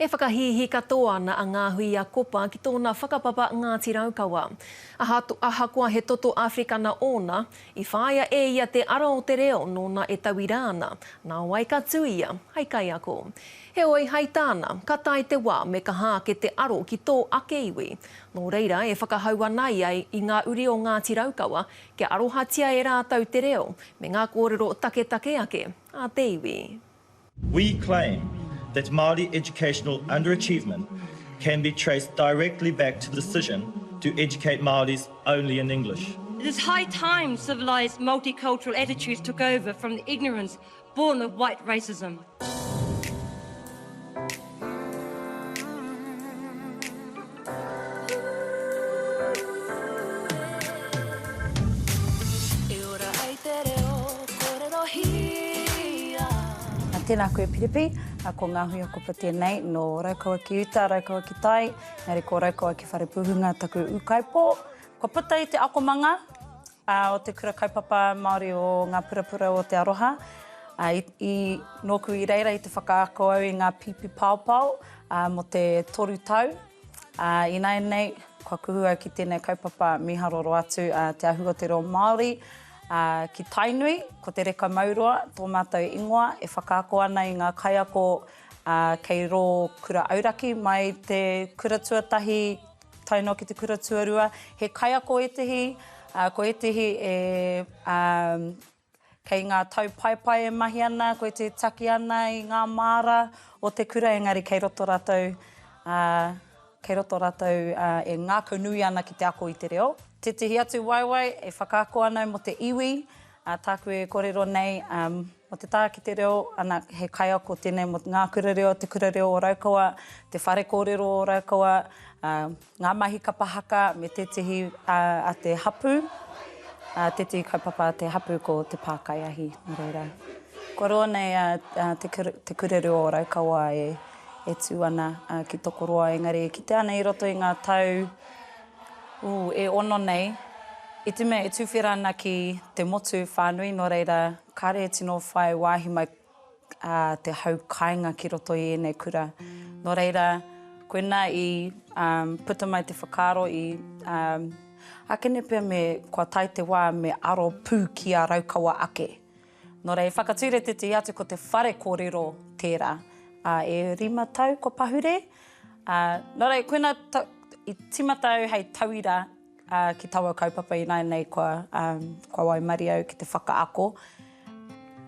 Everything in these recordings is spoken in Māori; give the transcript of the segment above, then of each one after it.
E whakahihi katoa ana a Ngahuia Kopa ki tōna whakapapa Ngāti Raukawa. Ahakoa he toto Afrikana ona, I whāia e ia te ara o te reo nōna e tawirāna, nā wai ka tuia, hei kai ako. He oi hei tāna, ka tai te wā me ka hāke te aro ki tō ake iwi. Nō reira e whakahaua nei ai I ngā uri o Ngāti Raukawa, ke arohatia e rātau te reo, me ngā kōrero take ake, a te iwi. We claim that Māori educational underachievement can be traced directly back to the decision to educate Māoris only in English. It is high time civilised multicultural attitudes took over from the ignorance born of white racism. Tēnā koe piripi, ko Ngahuia Kopa tēnei, no Raukawa ki uta, Raukawa ki tai, ngari ko Raukawa ki whare puhunga taku ukaipo. Ko puta I te akomanga, o te kura kaupapa Māori o ngā purapura o te aroha. I nōku I reira I te whakaako au I ngā pipi paupau mo te toru tau. I nei, kua kuhu au ki tēnei kaupapa miharoro atu te ahua te reo Māori. Ki Tainui, ko te reka maurua, tō mātou ingoa, e whakaako ana I ngā kaiako kei rō kura auraki mai te kura tuatahi, taino ki te kura tuarua. He kaiako etehi, ko etehi kei ngā tau paipai e mahi ana, ko te taki ana I ngā māra o te kura, engari kei roto rātou e ngākau nui ana ki te ako I te reo. Te tehi atu waiwai, e whakaako ana mo te iwi, tāku e kōrero nei, mo te tā ki te reo, ana he kaiako tēnei mo ngā kura reo, te kura reo o Raukawa, te whare kōrero o Raukawa, ngā mahi kapahaka, me te tehi a te hapu, te tehi kaupapa a te hapu ko te pākai ahi, no reira. Ko roa nei te kura reo o Raukawa e tū ana ki tokoroa, engari ki te ana I roto I ngā tau, e ono nei, I te mea e tūwhera ana ki te motu whānui, no reira, kāre e tino whai wāhi mai te hau kāinga ki roto I nei kura. No reira, koena I puta mai te whakaro I akene pia me kua tai te wā me aro pū ki a Raukawa ake. No rei, whakature te atu ko te whare kōrero tērā. E 5 tau ko pahure. No rei, koena I timata au hei tauira ki taua kaupapa I nei kua wai mari au ki te whakaako.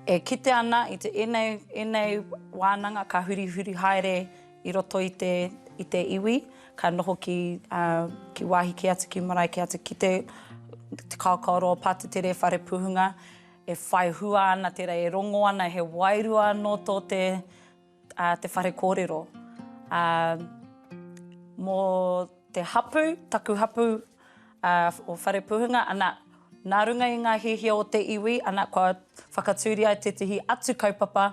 E kite ana I te enei wānanga ka huri haere I roto I te iwi. Ka noho ki wāhi ki atu, ki marae ki atu, ki te kaukaro pātutere whare puhunga. E whai hua ana tera, e rongo ana, he wairua no tō te whare kōrero. Mō te hapu, taku hapu o whare puhunga, ana nā runga I ngā hihia o te iwi, ana kua whakatūri ai te tehi atu kaupapa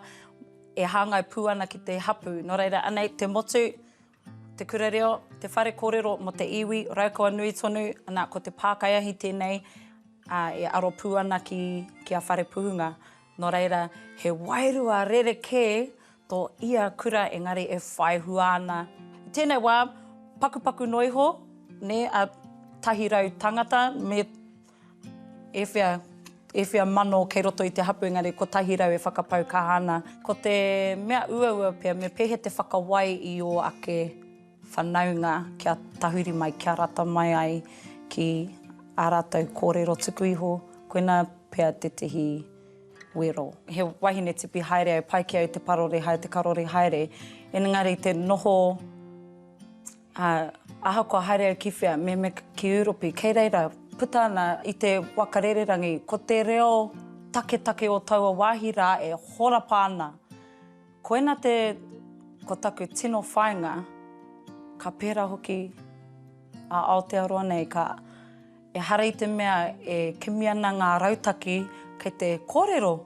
e hāngai pū ana ki te hapu. No reira, ana te motu, te kura reo, te whare kōrero mo te iwi, Raukawa nui tonu, ana ko te pākai ahi tēnei, e aro pū ana ki a whare puhunga. No reira, he wairua rereke tō ia kura engari e whai hua ana. Tēnei wā, pakupaku noiho, ne, a tahi rau tangata, me e whia mano kei roto I te hapu, engari ko tahi rau e whakapau kahana. Ko te mea ua pia, me pehe te whakawai I o ake whanaunga kia tahuri mai, kia rata mai ai ki a rātou kōrero tuku iho, koena pia te tehi wero. He wahine tipi haere au, pai ki au te parore haere, te karore haere, engari te noho ahakoa haere au ki whia, me ki Europi, kei reira, puta ana I te wakarererangi, ko te reo take o taua wāhi rā e horapa ana. Koena ko taku tino whainga, ka pēra hoki a Aotearoa nei, e hara I te mea e kimi ana ngā rautaki kei te kōrero.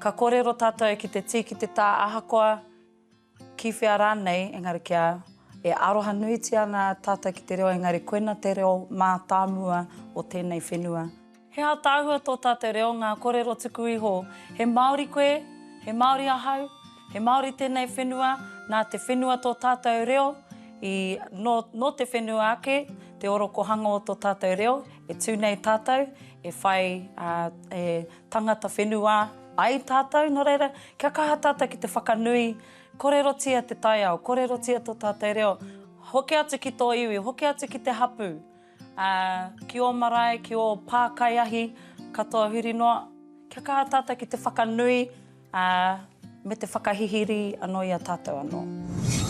Ka kōrero tātou ki te tī, ki te tā ahakoa ki whia rānei, engari kia e aroha nuiti ana tātou ki te reo, engari koena te reo mā tāmua o tēnei whenua. He hā tāhua tō tātou reo ngā kōrero tuku iho. He Māori koe, he Māori ahau, he Māori tēnei whenua, nā te whenua tō tātou reo, no te whenua ake, te orokohanga o tō tātou reo, e tūnei tātou, e whai e tangata whenua ai tātou, no reira, kia kaha tātou ki te whakanui, kōrerotia te taiao, kōrerotia tō tātou reo, hoki atu ki tō iwi, hoki atu ki te hapu, ki o marae, ki o pākaiahi, katoa huri noa, kia kaha tātou ki te whakanui, me te whakahihiri anō i a tātou anō.